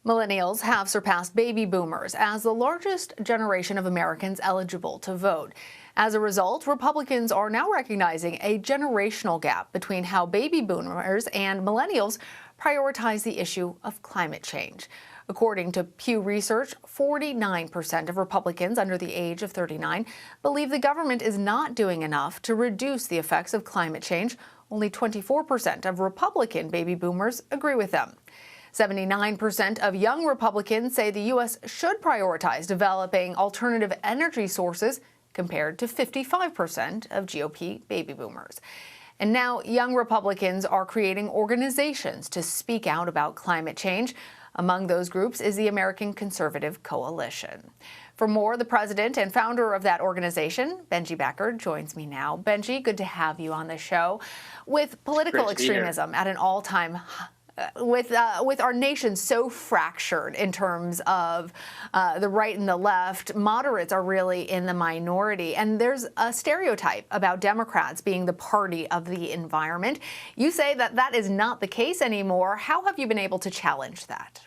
Millennials have surpassed baby boomers as the largest generation of Americans eligible to vote. As a result, Republicans are now recognizing a generational gap between how baby boomers and millennials prioritize the issue of climate change. According to Pew Research, 49% of Republicans under the age of 39 believe the government is not doing enough to reduce the effects of climate change. Only 24% of Republican baby boomers agree with them. 79% of young Republicans say the U.S. should prioritize developing alternative energy sources, compared to 55% of GOP baby boomers. And now young Republicans are creating organizations to speak out about climate change. Among those groups is the American Conservative Coalition. For more, the president and founder of that organization, Benji Backer, joins me now. Benji, good to have you on the show. With political extremism at an all-time high, with our nation so fractured in terms of the right and the left, moderates are really in the minority. And there's a stereotype about Democrats being the party of the environment. You say that that is not the case anymore. How have you been able to challenge that?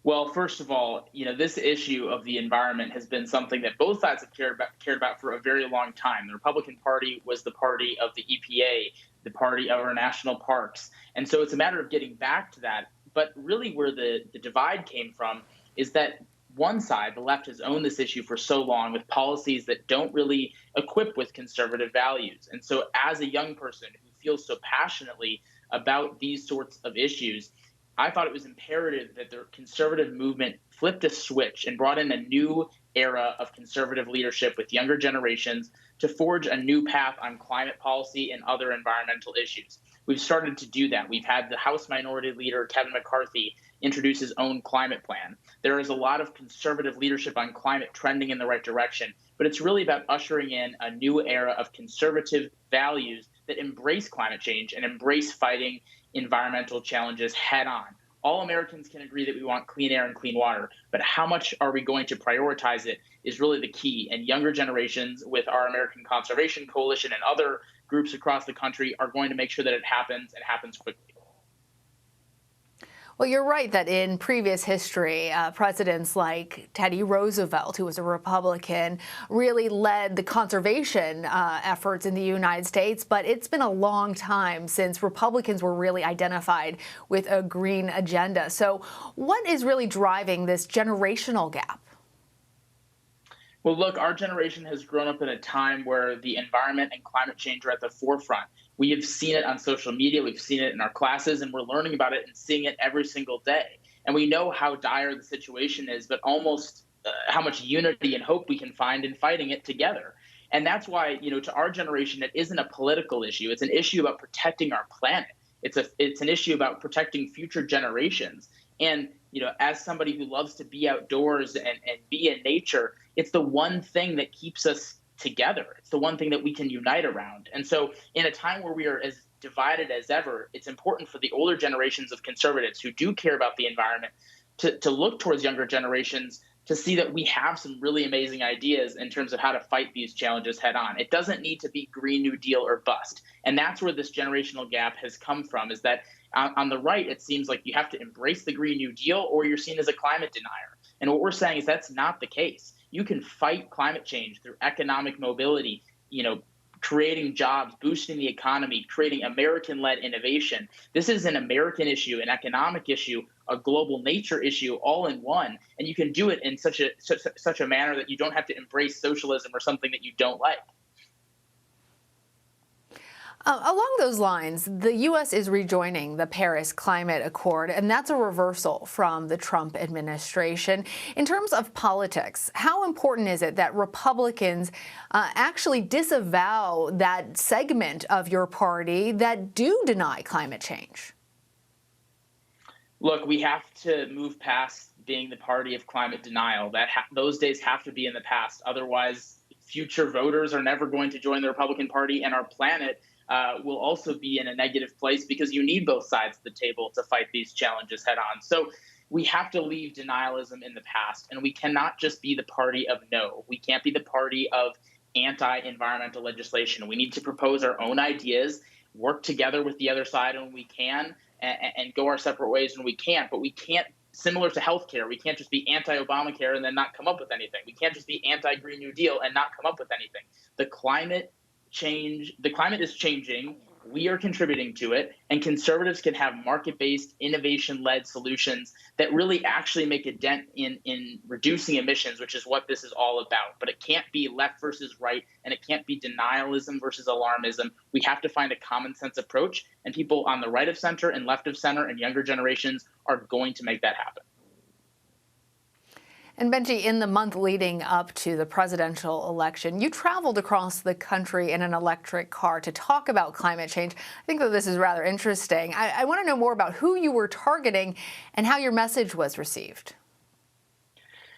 Well, first of all, this issue of the environment has been something that both sides have cared about for a very long time. The Republican Party was the party of the EPA, the party of our national parks. And so it's a matter of getting back to that. But really where the divide came from is that one side, the left, has owned this issue for so long with policies that don't really equip with conservative values. And so as a young person who feels so passionately about these sorts of issues, I thought it was imperative that the conservative movement flipped a switch and brought in a new era of conservative leadership with younger generations to forge a new path on climate policy and other environmental issues. We've started to do that. We've had the House Minority Leader, Kevin McCarthy, introduce his own climate plan. There is a lot of conservative leadership on climate trending in the right direction, but it's really about ushering in a new era of conservative values that embrace climate change and embrace fighting environmental challenges head on. All Americans can agree that we want clean air and clean water, but how much are we going to prioritize it is really the key. And younger generations with our American Conservation Coalition and other groups across the country are going to make sure that it happens and happens quickly. Well, you're right that in previous history, presidents like Teddy Roosevelt, who was a Republican, really led the conservation efforts in the United States. But it's been a long time since Republicans were really identified with a green agenda. So what is really driving this generational gap? Well, look, our generation has grown up in a time where the environment and climate change are at the forefront. We have seen it on social media, we've seen it in our classes, and we're learning about it and seeing it every single day. And we know how dire the situation is, but almost how much unity and hope we can find in fighting it together. And that's why, to our generation, it isn't a political issue. It's an issue about protecting our planet. It's an issue about protecting future generations. And, as somebody who loves to be outdoors and be in nature, it's the one thing that keeps us together. It's the one thing that we can unite around. And so in a time where we are as divided as ever, it's important for the older generations of conservatives who do care about the environment to look towards younger generations to see that we have some really amazing ideas in terms of how to fight these challenges head on. It doesn't need to be Green New Deal or bust. And that's where this generational gap has come from, is that on the right, it seems like you have to embrace the Green New Deal or you're seen as a climate denier. And what we're saying is that's not the case. You can fight climate change through economic mobility, creating jobs, boosting the economy, creating American-led innovation. This is an American issue, an economic issue, a global nature issue, all in one. And you can do it in such a manner that you don't have to embrace socialism or something that you don't like. Along those lines, the U.S. is rejoining the Paris Climate Accord, and that's a reversal from the Trump administration. In terms of politics, how important is it that Republicans actually disavow that segment of your party that do deny climate change? Look, we have to move past being the party of climate denial. Those days have to be in the past. Otherwise, future voters are never going to join the Republican Party, and our planet will also be in a negative place because you need both sides of the table to fight these challenges head on. So we have to leave denialism in the past, and we cannot just be the party of no. We can't be the party of anti-environmental legislation. We need to propose our own ideas, work together with the other side when we can, and go our separate ways when we can't. But we can't, similar to healthcare, we can't just be anti-Obamacare and then not come up with anything. We can't just be anti-Green New Deal and not come up with anything. The climate is changing. We are contributing to it, and conservatives can have market-based, innovation-led solutions that really actually make a dent in reducing emissions, which is what this is all about. But it can't be left versus right, and it can't be denialism versus alarmism. We have to find a common sense approach, and people on the right of center and left of center and younger generations are going to make that happen. And Benji, in the month leading up to the presidential election, you traveled across the country in an electric car to talk about climate change. I think that this is rather interesting. I want to know more about who you were targeting and how your message was received.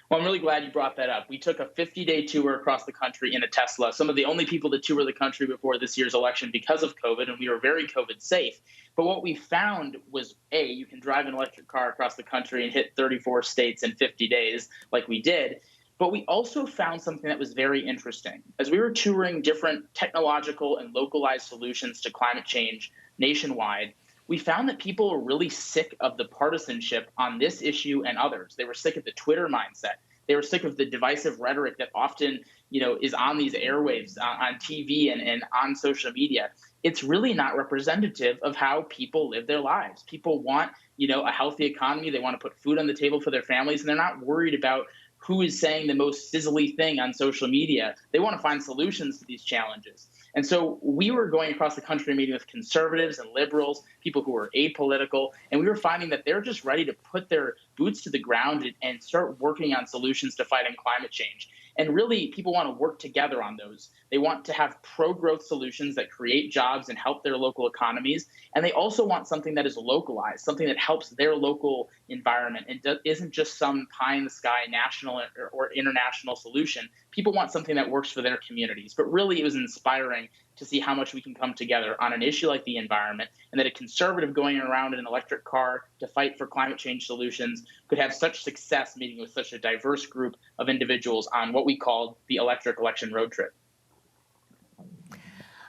Well, I'm really glad you brought that up. We took a 50-day tour across the country in a Tesla, some of the only people to tour the country before this year's election because of COVID, and we were very COVID safe. But what we found was, A, you can drive an electric car across the country and hit 34 states in 50 days like we did. But we also found something that was very interesting. As we were touring different technological and localized solutions to climate change nationwide, we found that people were really sick of the partisanship on this issue and others. They were sick of the Twitter mindset. They were sick of the divisive rhetoric that often, is on these airwaves, on TV and on social media. It's really not representative of how people live their lives. People want, a healthy economy. They want to put food on the table for their families, and they're not worried about who is saying the most sizzly thing on social media. They want to find solutions to these challenges. And so we were going across the country meeting with conservatives and liberals, people who were apolitical, and we were finding that they're just ready to put their boots to the ground and start working on solutions to fighting climate change. And really, people want to work together on those. They want to have pro-growth solutions that create jobs and help their local economies. And they also want something that is localized, something that helps their local environment and isn't just some pie-in-the-sky national or international solution. People want something that works for their communities. But really, it was inspiring to see how much we can come together on an issue like the environment, and that a conservative going around in an electric car to fight for climate change solutions could have such success meeting with such a diverse group of individuals on what we called the electric election road trip.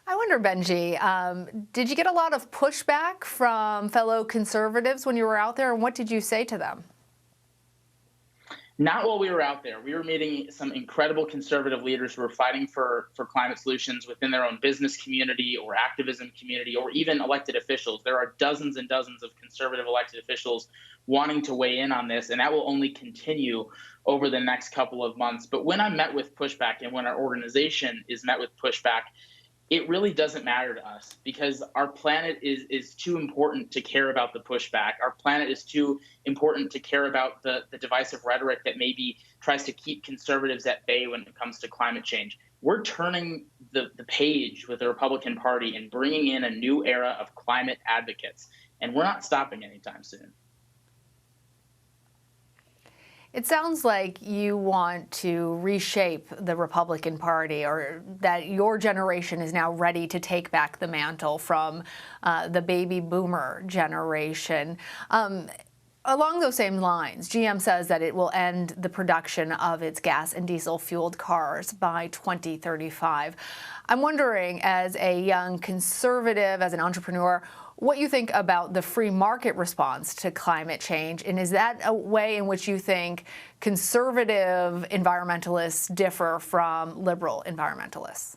I wonder, Benji, did you get a lot of pushback from fellow conservatives when you were out there, and what did you say to them? Not while we were out there. We were meeting some incredible conservative leaders who were fighting for climate solutions within their own business community or activism community or even elected officials. There are dozens and dozens of conservative elected officials wanting to weigh in on this, and that will only continue over the next couple of months. But when I'm met with pushback and when our organization is met with pushback, it really doesn't matter to us because our planet is too important to care about the pushback. Our planet is too important to care about the divisive rhetoric that maybe tries to keep conservatives at bay when it comes to climate change. We're turning the page with the Republican Party and bringing in a new era of climate advocates, and we're not stopping anytime soon. It sounds like you want to reshape the Republican Party, or that your generation is now ready to take back the mantle from the baby boomer generation. Along those same lines, GM says that it will end the production of its gas and diesel fueled cars by 2035. I'm wondering, as a young conservative, as an entrepreneur, what you think about the free market response to climate change, and is that a way in which you think conservative environmentalists differ from liberal environmentalists?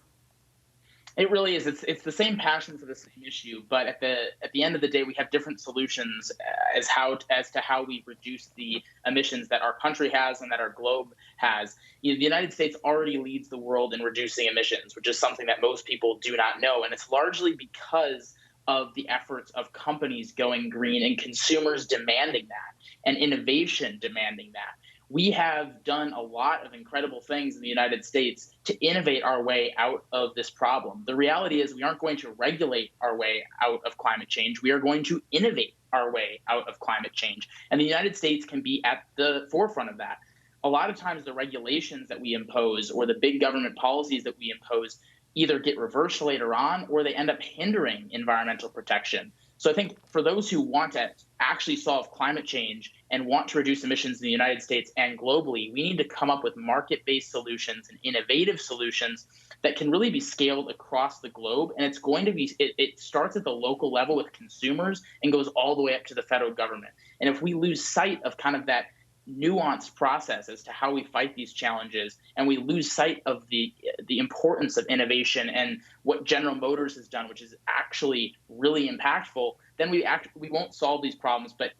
It really is. It's the same passion for the same issue, but at the end of the day, we have different solutions as to how we reduce the emissions that our country has and that our globe has. The United States already leads the world in reducing emissions, which is something that most people do not know, and it's largely because of the efforts of companies going green and consumers demanding that and innovation demanding that. We have done a lot of incredible things in the United States to innovate our way out of this problem. The reality is we aren't going to regulate our way out of climate change. We are going to innovate our way out of climate change. And the United States can be at the forefront of that. A lot of times the regulations that we impose or the big government policies that we impose either get reversed later on or they end up hindering environmental protection. So I think for those who want to actually solve climate change and want to reduce emissions in the United States and globally, we need to come up with market-based solutions and innovative solutions that can really be scaled across the globe. And it's going to be, it starts at the local level with consumers and goes all the way up to the federal government. And if we lose sight of kind of that nuanced process as to how we fight these challenges, and we lose sight of the importance of innovation and what General Motors has done, which is actually really impactful, then we won't solve these problems. But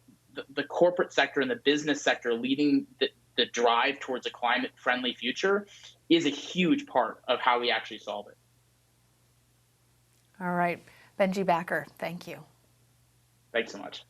the corporate sector and the business sector leading the drive towards a climate-friendly future is a huge part of how we actually solve it. All right, Benji Backer, thank you. Thanks so much.